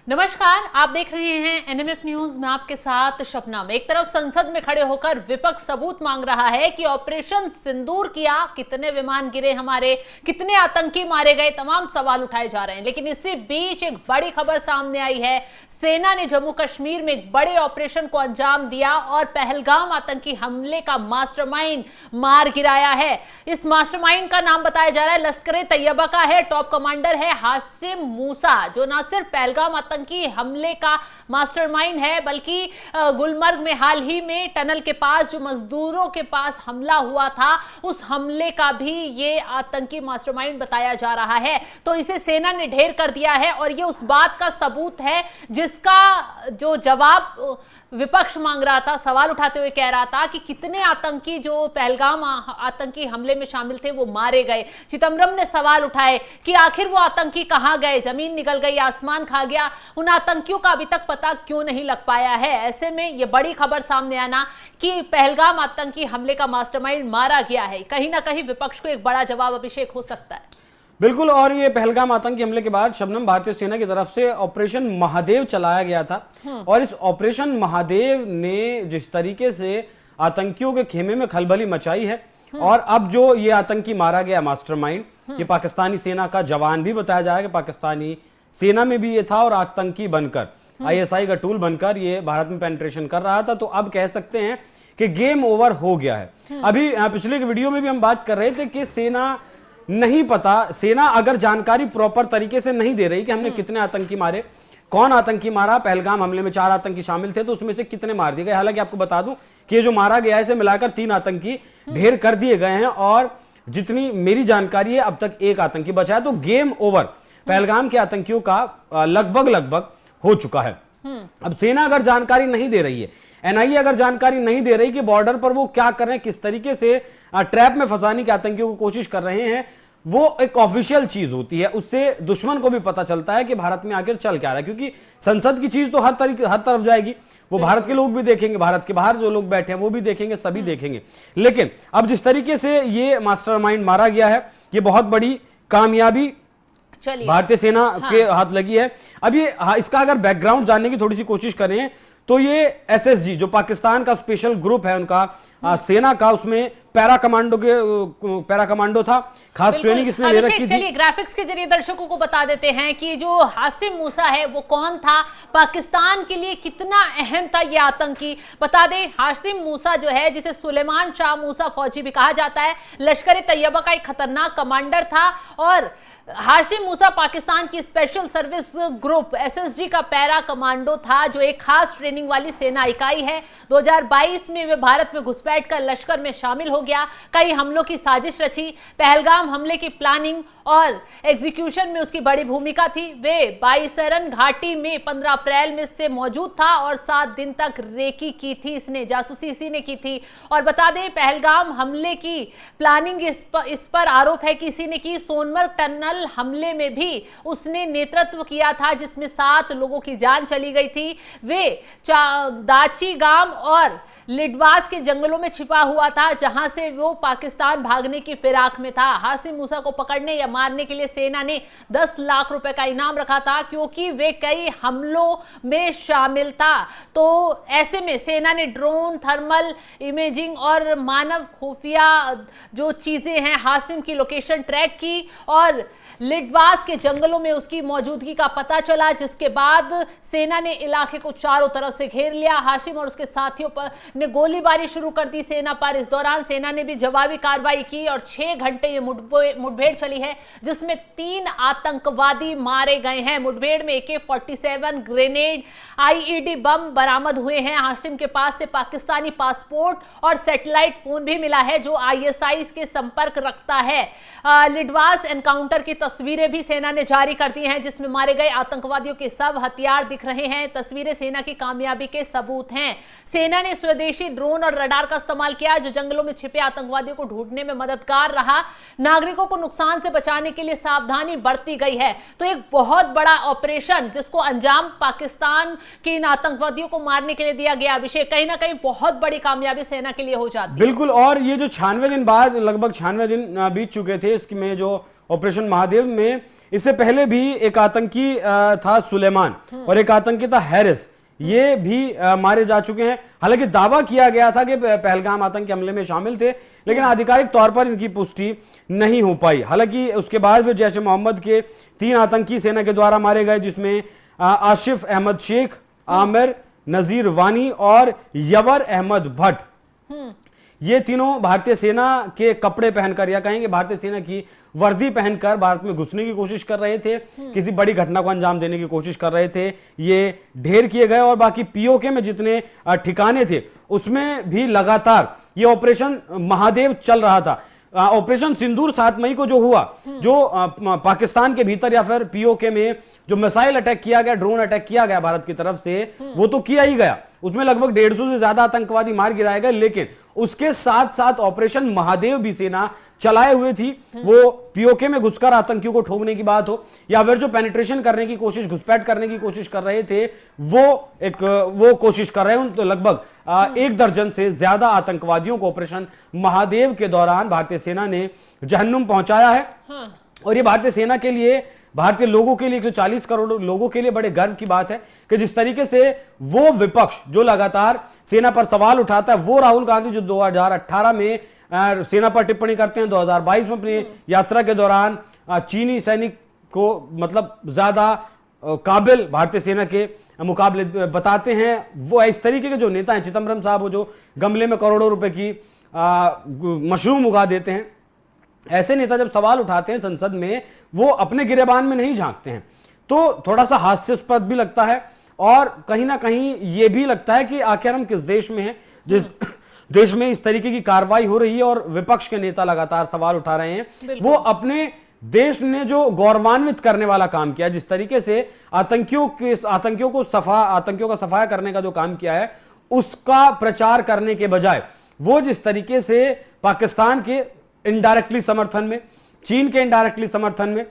नमस्कार, आप देख रहे हैं एनएमएफ न्यूज में आपके साथ शबनम। एक तरफ संसद में खड़े होकर विपक्ष सबूत मांग रहा है कि ऑपरेशन सिंदूर किया, कितने विमान गिरे हमारे, कितने आतंकी मारे गए, तमाम सवाल उठाए जा रहे हैं। लेकिन इसी बीच एक बड़ी खबर सामने आई है। सेना ने जम्मू कश्मीर में एक बड़े ऑपरेशन को अंजाम दिया और पहलगाम आतंकी हमले का मास्टरमाइंड मार गिराया है। इस मास्टरमाइंड का नाम बताया जा रहा है लश्कर तैयबा का है। टॉप कमांडर है हासिम मूसा, जो न सिर्फ पहलगाम आतंकी हमले का मास्टरमाइंड है बल्कि गुलमर्ग में हाल ही में टनल के पास जो मजदूरों के पास हमला हुआ था, उस हमले का भी ये आतंकी मास्टरमाइंड बताया जा रहा है। तो इसे सेना ने ढेर कर दिया है और ये उस बात का सबूत है जिसका जो जवाब विपक्ष मांग रहा था, सवाल उठाते हुए कह रहा था कि कितने आतंकी जो पहलगाम आतंकी हमले में शामिल थे वो मारे गए। चिदम्बरम ने सवाल उठाए कि आखिर वो आतंकी कहां गए, जमीन निकल गई, आसमान खा गया, उन आतंकियों का अभी तक पता क्यों नहीं लग पाया है। ऐसे में ये बड़ी खबर सामने आना कि पहलगाम आतंकी हमले का मास्टरमाइंड मारा गया है, कहीं ना कहीं विपक्ष को एक बड़ा जवाब अभिषेक हो सकता है। बिल्कुल। और ये पहलगाम आतंकी हमले के बाद शबनम, भारतीय सेना की तरफ से ऑपरेशन महादेव चलाया गया था और इस ऑपरेशन महादेव ने जिस तरीके से आतंकियों के खेमे में खलबली मचाई है और अब जो ये आतंकी मारा गया मास्टरमाइंड, ये पाकिस्तानी सेना का जवान भी बताया जा रहा है कि पाकिस्तानी सेना में भी ये था और आतंकी बनकर आईएसआई का टूल बनकर ये भारत में पेनिट्रेशन कर रहा था। तो अब कह सकते हैं कि गेम ओवर हो गया है। अभी पिछले वीडियो में भी हम बात कर रहे थे कि सेना नहीं पता, सेना अगर जानकारी प्रॉपर तरीके से नहीं दे रही कि हमने कितने आतंकी मारे, कौन आतंकी मारा। पहलगाम हमले में 4 आतंकी शामिल थे तो उसमें से कितने मार दिए गए। हालांकि आपको बता दूं कि ये जो मारा गया है इसे मिलाकर 3 आतंकी ढेर कर दिए गए हैं और जितनी मेरी जानकारी है अब तक 1 आतंकी बचा है। तो गेम ओवर पहलगाम के आतंकियों का लगभग हो चुका है। अब सेना अगर जानकारी नहीं दे रही है, एनआईए अगर जानकारी नहीं दे रही कि बॉर्डर पर वो क्या कर रहे हैं, किस तरीके से ट्रैप में फंसाने की आतंकियों को कोशिश कर रहे हैं, वो एक ऑफिशियल चीज होती है। उससे दुश्मन को भी पता चलता है कि भारत में आखिर चल क्या रहा है, क्योंकि संसद की चीज तो हर तरफ जाएगी। वो भारत के लोग भी देखेंगे, भारत के बाहर जो लोग बैठे हैं वो भी देखेंगे, सभी देखेंगे। लेकिन अब जिस तरीके से ये मास्टरमाइंड मारा गया है, ये बहुत बड़ी कामयाबी भारतीय सेना के हाथ लगी है। अब ये इसका अगर बैकग्राउंड जानने की थोड़ी सी कोशिश करें तो ये एसएसजी जो पाकिस्तान का स्पेशल ग्रुप है उनका, सेना का, उसमें पैरा कमांडो था, खास ट्रेनिंग इसमें ले रखी थी। चलिए ग्राफिक्स के जरिए दर्शकों को बता देते हैं कि जो हासिम मूसा है वो कौन था, पाकिस्तान के लिए कितना अहम था ये आतंकी। बता दें, हासिम मूसा जो है, जिसे सुलेमान शाह मूसा फौजी भी कहा जाता है, लश्कर तैयबा का एक खतरनाक कमांडर था और हाशिम मूसा पाकिस्तान की स्पेशल सर्विस ग्रुप एसएसजी का पैरा कमांडो था, जो एक खास ट्रेनिंग वाली सेना इकाई है। 2022 में वे भारत में घुसपैठ कर लश्कर में शामिल हो गया, कई हमलों की साजिश रची, पहलगाम हमले की प्लानिंग और एग्जीक्यूशन में उसकी बड़ी भूमिका थी। वे बाईसरन घाटी में 15 अप्रैल में से मौजूद था और 7 दिन तक रेकी की थी, इसने जासूसी इसी ने की थी। और बता दें, पहलगाम हमले की प्लानिंग इस पर आरोप है कि इसी ने की। सोनमर्ग टनल हमले में भी उसने नेतृत्व किया था, जिसमें 7 लोगों की जान चली गई थी। वे दाची गांव और लिडवास के जंगलों में छिपा हुआ था, जहां से वो पाकिस्तान भागने की फिराक में था। हासिम मूसा को पकड़ने या मारने के लिए सेना ने 10 लाख रुपए का इनाम रखा था, क्योंकि वे कई हमलों में शामिल था। तो ऐसे में सेना ने ड्रोन, थर्मल इमेजिंग और मानव खुफिया जो चीजें हैं, हासिम की लोकेशन ट्रैक की और लिडवास के जंगलों में उसकी मौजूदगी का पता चला, जिसके बाद सेना ने इलाके को चारों तरफ से घेर लिया। हाशिम और उसके साथियों पर ने गोलीबारी शुरू कर दी सेना पर। इस दौरान सेना ने भी जवाबी कार्रवाई की और 6 घंटे ये मुठभेड़ चली है, जिसमें 3 आतंकवादी मारे गए हैं। मुठभेड़ में AK-47 ग्रेनेड, IED बम बरामद हुए हैं। हाशिम के पास से पाकिस्तानी पासपोर्ट और सैटेलाइट फोन भी मिला है, जो ISI के संपर्क रखता है। लिडवास एनकाउंटर की तस्वीरें भी सेना ने जारी कर दी हैं, जिसमें मारे गए आतंकवादियों के सब हथियार दिख रहे हैं। तस्वीरें सेना की कामयाबी के सबूत हैं। सेना ने स्वदेशी ड्रोन और रडार का इस्तेमाल किया, जो जंगलों में छिपे आतंकवादियों को ढूंढने में मददगार रहा। नागरिकों को नुकसान से बचाने के लिए सावधानी बरती गई है। तो एक बहुत बड़ा ऑपरेशन जिसको अंजाम पाकिस्तान के इन आतंकवादियों को मारने के लिए दिया गया, अभिषेक, कहीं ना कहीं बहुत बड़ी कामयाबी सेना के लिए हो जाती है। बिल्कुल। और ये जो 96 दिन बाद, लगभग 96 दिन बीत चुके थे इसमें, जो ऑपरेशन महादेव में इससे पहले भी एक आतंकी था सुलेमान और एक आतंकी था हैरिस, ये भी मारे जा चुके हैं। हालांकि दावा किया गया था कि पहलगाम आतंकी हमले में शामिल थे, लेकिन आधिकारिक तौर पर इनकी पुष्टि नहीं हो पाई। हालांकि उसके बाद फिर जैश ए मोहम्मद के 3 आतंकी सेना के द्वारा मारे गए, जिसमें आसिफ अहमद शेख, आमिर नजीर वानी और यवर अहमद भट्ट, ये तीनों भारतीय सेना के कपड़े पहनकर या कहेंगे भारतीय सेना की वर्दी पहनकर भारत में घुसने की कोशिश कर रहे थे, किसी बड़ी घटना को अंजाम देने की कोशिश कर रहे थे। ये ढेर किए गए और बाकी पीओके में जितने ठिकाने थे उसमें भी लगातार ये ऑपरेशन महादेव चल रहा था। ऑपरेशन सिंदूर 7 मई को जो हुआ, जो पाकिस्तान के भीतर या फिर पीओके में जो मिसाइल अटैक किया गया, ड्रोन अटैक किया गया भारत की तरफ से, वो तो किया ही गया, उसमें लगभग 150 से ज्यादा आतंकवादी मार गिराए गए। लेकिन उसके साथ साथ ऑपरेशन महादेव भी सेना चलाए हुए थी। वो पीओके में घुसकर आतंकियों को ठोकने की बात हो या फिर जो पेनिट्रेशन करने की कोशिश, घुसपैठ करने की कोशिश कर रहे थे, वो कोशिश कर रहे हैं। तो लगभग 1 दर्जन से ज्यादा आतंकवादियों को ऑपरेशन महादेव के दौरान भारतीय सेना ने जहन्नुम पहुंचाया है। और ये भारतीय सेना के लिए, भारतीय लोगों के लिए, 140 करोड़ लोगों के लिए बड़े गर्व की बात है कि जिस तरीके से वो विपक्ष जो लगातार सेना पर सवाल उठाता है, वो राहुल गांधी जो 2018 में सेना पर टिप्पणी करते हैं, 2022 में अपनी यात्रा के दौरान चीनी सैनिक को मतलब ज्यादा काबिल भारतीय सेना के मुकाबले बताते हैं, वो इस तरीके के जो नेता हैं, चिदम्बरम साहब, वो जो गमले में करोड़ों रुपए की मशरूम उगा देते हैं, ऐसे नेता जब सवाल उठाते हैं संसद में, वो अपने गिरेबान में नहीं झांकते हैं। तो थोड़ा सा हास्यास्पद भी लगता है और कहीं ना कहीं ये भी लगता है कि आखिर हम किस देश में हैं, जिस देश में इस तरीके की कार्रवाई हो रही है और विपक्ष के नेता लगातार सवाल उठा रहे हैं। वो अपने देश ने जो गौरवान्वित करने वाला काम किया, जिस तरीके से आतंकियों का सफाया करने का जो काम किया है, उसका प्रचार करने के बजाय वो जिस तरीके से पाकिस्तान के इनडायरेक्टली समर्थन में, चीन के इनडायरेक्टली समर्थन में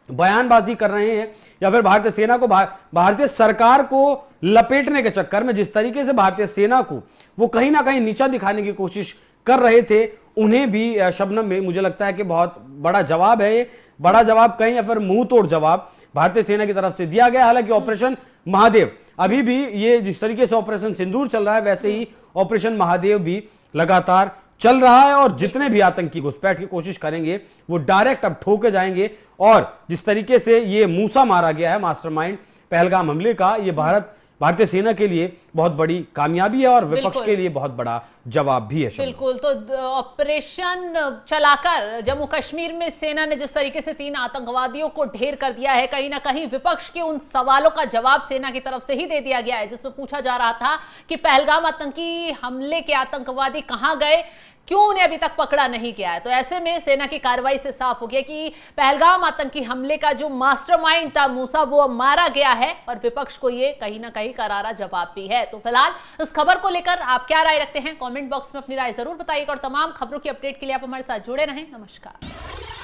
बयानबाजी कर रहे हैं, या फिर भारतीय सेना को, भारतीय सरकार को लपेटने के चक्कर में जिस तरीके से भारतीय सेना को वो कहीं ना कहीं नीचा दिखाने की कोशिश कर रहे थे, उन्हें भी शबनम में मुझे लगता है कि बहुत बड़ा जवाब है। ये बड़ा जवाब कहीं या फिर मुंह तोड़ जवाब भारतीय सेना की तरफ से दिया गया। हालांकि ऑपरेशन महादेव अभी भी, ये जिस तरीके से ऑपरेशन सिंदूर चल रहा है, वैसे ही ऑपरेशन महादेव भी लगातार चल रहा है और जितने भी आतंकी घुसपैठ की कोशिश करेंगे वो डायरेक्ट अब ठोके जाएंगे। और जिस तरीके से ये मूसा मारा गया है, मास्टरमाइंड पहलगाम हमले का, ये भारतीय सेना के लिए बहुत बड़ी कामयाबी है और विपक्ष के लिए बहुत बड़ा जवाब भी है। बिल्कुल। तो ऑपरेशन चलाकर जम्मू कश्मीर में सेना ने जिस तरीके से 3 आतंकवादियों को ढेर कर दिया है, कहीं ना कहीं विपक्ष के उन सवालों का जवाब सेना की तरफ से ही दे दिया गया है, जिसमें पूछा जा रहा था कि पहलगाम आतंकी हमले के आतंकवादी कहां गए, क्यों उन्हें अभी तक पकड़ा नहीं गया है। तो ऐसे में सेना की कार्रवाई से साफ हो गया कि पहलगाम आतंकी हमले का जो मास्टरमाइंड था मूसा, वो मारा गया है और विपक्ष को ये कहीं ना कहीं करारा जवाब भी है। तो फिलहाल इस खबर को लेकर आप क्या राय रखते हैं, कमेंट बॉक्स में अपनी राय जरूर बताइएगा और तमाम खबरों की अपडेट के लिए आप हमारे साथ जुड़े रहें। नमस्कार।